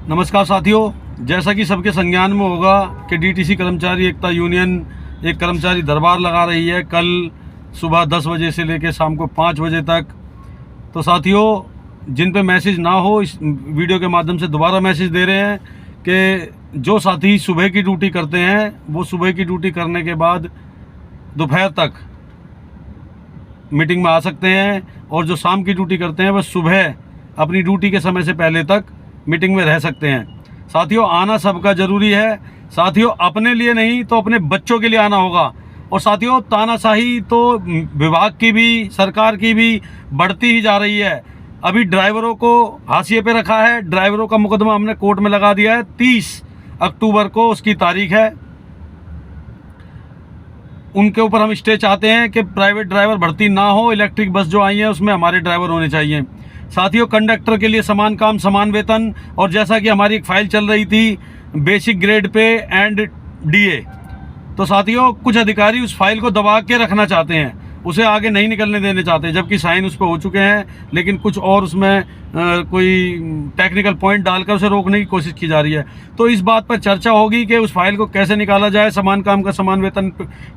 नमस्कार साथियों, जैसा कि सबके संज्ञान में होगा कि डीटीसी कर्मचारी एकता यूनियन एक कर्मचारी दरबार लगा रही है कल सुबह 10 बजे से लेकर शाम को 5 बजे तक। तो साथियों, जिन पे मैसेज ना हो, इस वीडियो के माध्यम से दोबारा मैसेज दे रहे हैं कि जो साथी सुबह की ड्यूटी करते हैं वो सुबह की ड्यूटी करने के बाद दोपहर तक मीटिंग में आ सकते हैं, और जो शाम की ड्यूटी करते हैं वह सुबह अपनी ड्यूटी के समय से पहले तक मीटिंग में रह सकते हैं। साथियों, आना सबका ज़रूरी है। साथियों, अपने लिए नहीं तो अपने बच्चों के लिए आना होगा। और साथियों, तानाशाही तो विभाग की भी, सरकार की भी बढ़ती ही जा रही है। अभी ड्राइवरों को हाशिए पे रखा है। ड्राइवरों का मुकदमा हमने कोर्ट में लगा दिया है। 30 अक्टूबर को उसकी तारीख है। उनके ऊपर हम स्टे चाहते हैं कि प्राइवेट ड्राइवर भर्ती ना हो। इलेक्ट्रिक बस जो आई है उसमें हमारे ड्राइवर होने चाहिए। साथियों, कंडक्टर के लिए समान काम समान वेतन। और जैसा कि हमारी एक फाइल चल रही थी basic grade pay and DA, तो साथियों कुछ अधिकारी उस फाइल को दबा के रखना चाहते हैं, उसे आगे नहीं निकलने देने चाहते, जबकि साइन उस पर हो चुके हैं, लेकिन कुछ और उसमें कोई टेक्निकल पॉइंट डालकर उसे रोकने की कोशिश की जा रही है। तो इस बात पर चर्चा होगी कि उस फाइल को कैसे निकाला जाए, समान काम का समान वेतन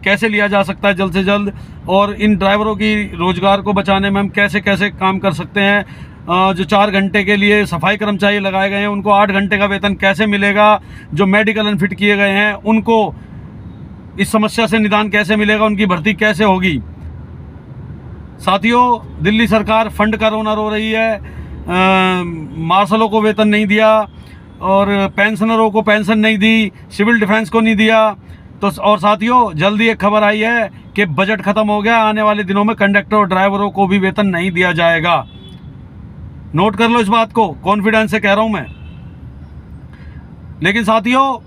कैसे लिया जा सकता है जल्द से जल्द, और इन ड्राइवरों की रोजगार को बचाने में हम कैसे कैसे काम कर सकते हैं। जो 4 घंटे के लिए सफाई कर्मचारी लगाए गए हैं उनको 8 घंटे का वेतन कैसे मिलेगा। जो मेडिकल अनफिट किए गए हैं उनको इस समस्या से निदान कैसे मिलेगा, उनकी भर्ती कैसे होगी। साथियों, दिल्ली सरकार फंड का रोना रो रही है। मार्शलों को वेतन नहीं दिया और पेंशनरों को पेंशन नहीं दी, सिविल डिफेंस को नहीं दिया। तो और साथियों, जल्दी एक खबर आई है कि बजट खत्म हो गया। आने वाले दिनों में कंडक्टर और ड्राइवरों को भी वेतन नहीं दिया जाएगा। नोट कर लो इस बात को, कॉन्फिडेंस से कह रहा हूं मैं। लेकिन साथियों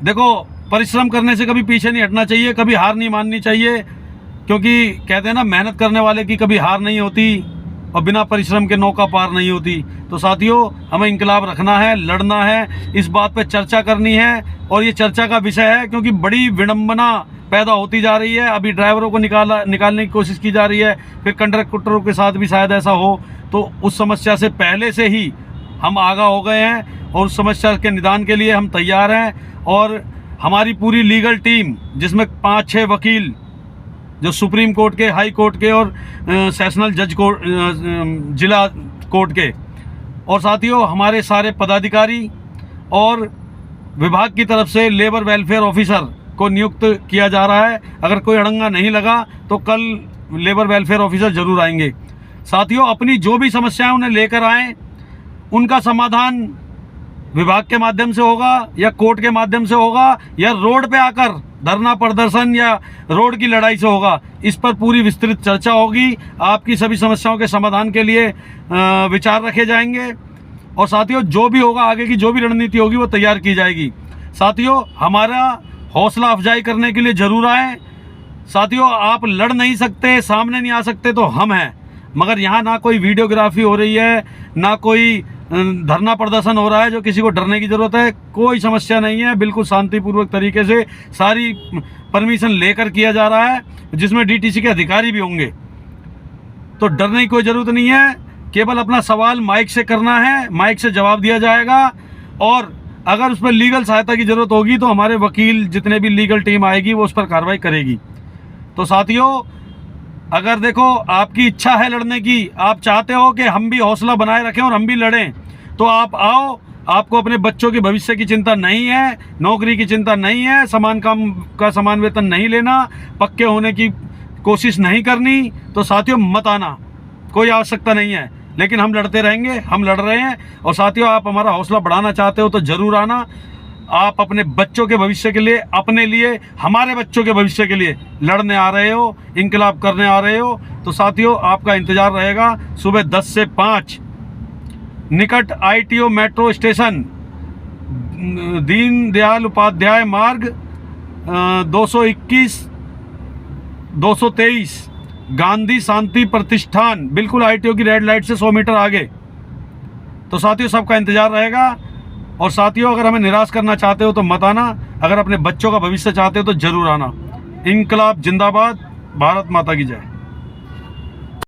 देखो, परिश्रम करने से कभी पीछे नहीं हटना चाहिए, कभी हार नहीं माननी चाहिए, क्योंकि कहते हैं ना, मेहनत करने वाले की कभी हार नहीं होती और बिना परिश्रम के नौका पार नहीं होती। तो साथियों, हमें इंकलाब रखना है, लड़ना है, इस बात पे चर्चा करनी है, और ये चर्चा का विषय है क्योंकि बड़ी विडंबना पैदा होती जा रही है। अभी ड्राइवरों को निकालने की कोशिश की जा रही है, फिर कंडक्टरों के साथ भी शायद ऐसा हो। तो उस समस्या से पहले से ही हम आगाह हो गए हैं और उस समस्या के निदान के लिए हम तैयार हैं। और हमारी पूरी लीगल टीम, जिसमें 5-6 वकील जो सुप्रीम कोर्ट के, हाई कोर्ट के और सेशनल जज कोर्ट, जिला कोर्ट के, और साथियों हमारे सारे पदाधिकारी और विभाग की तरफ से लेबर वेलफेयर ऑफिसर को नियुक्त किया जा रहा है। अगर कोई अड़ंगा नहीं लगा तो कल लेबर वेलफेयर ऑफिसर जरूर आएंगे। साथियों, अपनी जो भी समस्याएं उन्हें लेकर आएं, उनका समाधान विभाग के माध्यम से होगा या कोर्ट के माध्यम से होगा या रोड पे आकर धरना प्रदर्शन या रोड की लड़ाई से होगा। इस पर पूरी विस्तृत चर्चा होगी। आपकी सभी समस्याओं के समाधान के लिए विचार रखे जाएंगे। और साथियों, जो भी होगा, आगे की जो भी रणनीति होगी वो तैयार की जाएगी। साथियों, हमारा हौसला अफजाई करने के लिए जरूर आए। साथियों, आप लड़ नहीं सकते, सामने नहीं आ सकते तो हम हैं, मगर यहाँ ना कोई वीडियोग्राफी हो रही है, ना कोई धरना प्रदर्शन हो रहा है जो किसी को डरने की जरूरत है। कोई समस्या नहीं है, बिल्कुल शांतिपूर्वक तरीके से सारी परमिशन लेकर किया जा रहा है, जिसमें डीटीसी के अधिकारी भी होंगे। तो डरने की कोई जरूरत नहीं है, केवल अपना सवाल माइक से करना है, माइक से जवाब दिया जाएगा। और अगर उस पर लीगल सहायता की जरूरत होगी तो हमारे वकील, जितने भी लीगल टीम आएगी वो उस पर कार्रवाई करेगी। तो साथियों, अगर देखो आपकी इच्छा है लड़ने की, आप चाहते हो कि हम भी हौसला बनाए रखें और हम भी लड़ें, तो आप आओ। आपको अपने बच्चों के भविष्य की चिंता नहीं है, नौकरी की चिंता नहीं है, समान काम का समान वेतन नहीं लेना, पक्के होने की कोशिश नहीं करनी, तो साथियों मत आना, कोई आवश्यकता नहीं है। लेकिन हम लड़ते रहेंगे, हम लड़ रहे हैं। और साथियों, आप हमारा हौसला बढ़ाना चाहते हो तो जरूर आना। आप अपने बच्चों के भविष्य के लिए, अपने लिए, हमारे बच्चों के भविष्य के लिए लड़ने आ रहे हो, इंकलाब करने आ रहे हो, तो साथियों आपका इंतजार रहेगा। सुबह 10 से 5 निकट ITO metro station, Deen Dayal Upadhyay मार्ग 221, 223, गांधी शांति प्रतिष्ठान, बिल्कुल ITO की रेड लाइट से 100 मीटर आगे। तो साथियों सबका इंतजार रहेगा। और साथियों, अगर हमें निराश करना चाहते हो तो मत आना, अगर अपने बच्चों का भविष्य चाहते हो तो जरूर आना। इंकलाब जिंदाबाद, भारत माता की जय।